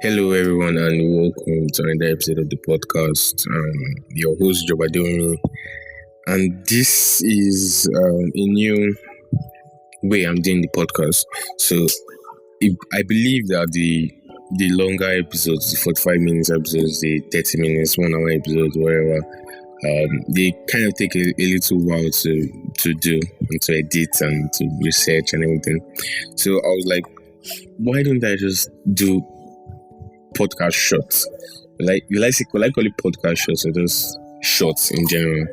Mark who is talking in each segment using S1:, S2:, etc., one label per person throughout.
S1: Hello, everyone, and welcome to another episode of the podcast. Your host, Jobadomi, and this is a new way I'm doing the podcast. So, I believe that the longer episodes, the 45 minutes episodes, the 30 minutes, 1 hour episodes, whatever, they kind of take a little while to do and to edit and to research and everything. So I was like, why don't I just do podcast shorts? Will I call it podcast shorts or just shorts in general,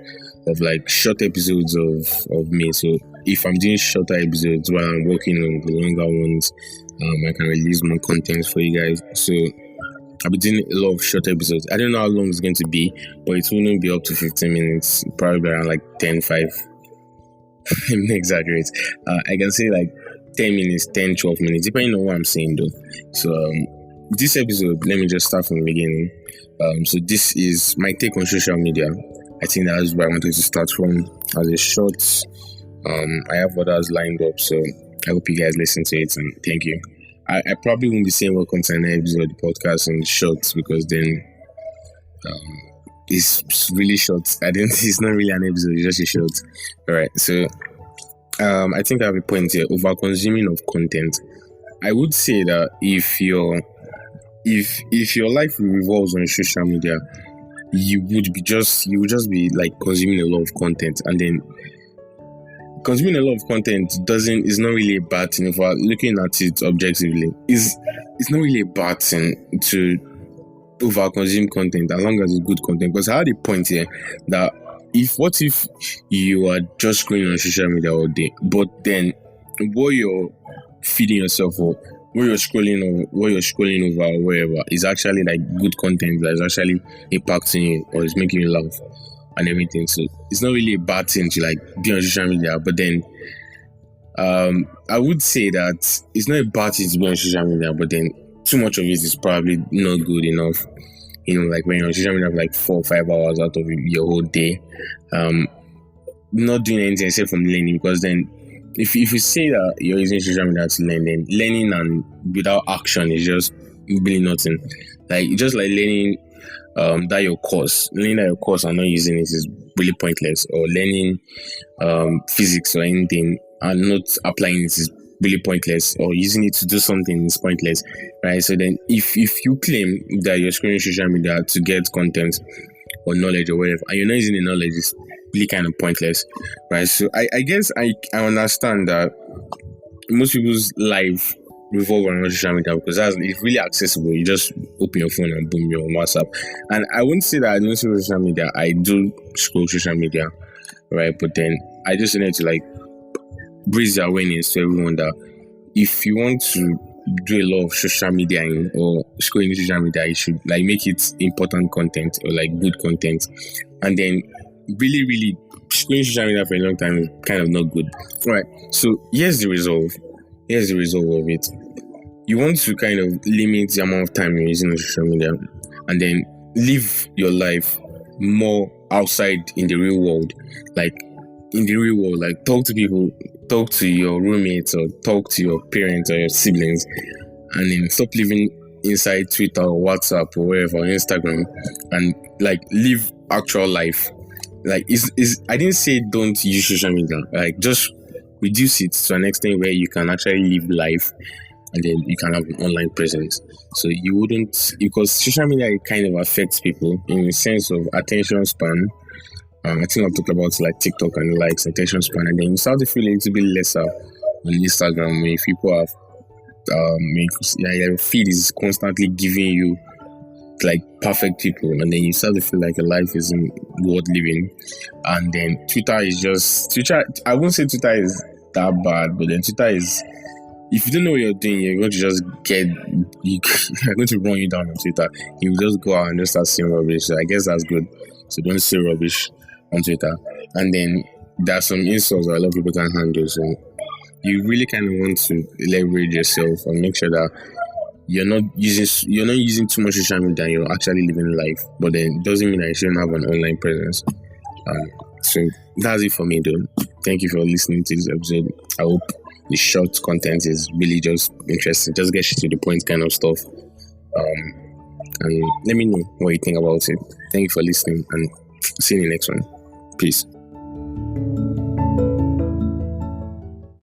S1: of like short episodes of me? So if I'm doing shorter episodes while I'm working on the longer ones, I can release more content for you guys. So I'll be doing a lot of short episodes. I don't know how long it's going to be, but it wouldn't be up to 15 minutes, probably around like 10, 5. I'm not exaggerate. I can say like 10 minutes, 10, 12 minutes, depending on what I'm saying though. So this episode, let me just start from the beginning. So this is my take on social media. I think that's where I wanted to start from as a short. I have others lined up, so I hope you guys listen to it, and thank you. I probably won't be saying welcome to an episode of the podcast in short, because then it's really short. It's not really an episode, it's just a short. Alright, so I think I have a point here. Over consuming of content. I would say that if your life revolves on social media, you would just be like consuming a lot of content, and then consuming a lot of content is not really a bad thing. If we're looking at it objectively, it's not really a bad thing to over consume content as long as it's good content. Because I had a point here that what if you are just scrolling on social media all day, but then what you're feeding yourself or what you're scrolling over or wherever is actually like good content that is actually impacting you or is making you laugh and everything. So it's not really a bad thing to like be on social media, but then I would say that it's not a bad thing to be on social media, but then too much of it is probably not good enough. Like when you're on social media for like 4 or 5 hours out of your whole day, not doing anything except from learning. Because then if you say that you're using social media to learn, then learning and without action is just really nothing. Like just like learning learning that your course and not using it is really pointless, or learning physics or anything and not applying it is really pointless, or using it to do something is pointless, right? So then if you claim that you're scrolling social media to get content or knowledge or whatever, and you're not using the knowledge, it's really kind of pointless, right? So I guess I understand that most people's life revolve around social media because it's really accessible. You just open your phone and boom, you're on WhatsApp. And I wouldn't say that I don't scroll social media. I do scroll social media, right? But then I just need to like raise the awareness to everyone that if you want to do a lot of social media or scrolling social media, you should like make it important content or like good content. And then really scrolling social media for a long time is kind of not good, right? So here's the resolve of it. You want to kind of limit the amount of time you're using on social media, and then live your life more outside in the real world. Like in the real world, like talk to people, talk to your roommates or talk to your parents or your siblings, and then stop living inside Twitter or WhatsApp or wherever, or Instagram, and like live actual life. Like I didn't say don't use social media, like just reduce it to an extent where you can actually live life, and then you can have an online presence. So you wouldn't, because social media kind of affects people in the sense of attention span. I think I've talked about like TikTok and likes, attention span, and then you start to feel a little bit lesser on Instagram if people have your feed is constantly giving you like perfect people, and then you start to feel like your life isn't worth living. And then Twitter. I won't say Twitter is that bad, but then Twitter is, if you don't know what you're doing, you're going to just you're going to run you down on Twitter. You just go out and just start saying rubbish. So I guess that's good. So don't say rubbish on Twitter. And then there's some insults that a lot of people can handle. So you really kind of want to leverage yourself and make sure that you're not using too much social media and you're actually living life. But then it doesn't mean that you shouldn't have an online presence. So that's it for me though. Thank you for listening to this episode. I hope the short content is really just interesting. Just get to the point kind of stuff. and let me know what you think about it. Thank you for listening, and see you in the next one. Peace.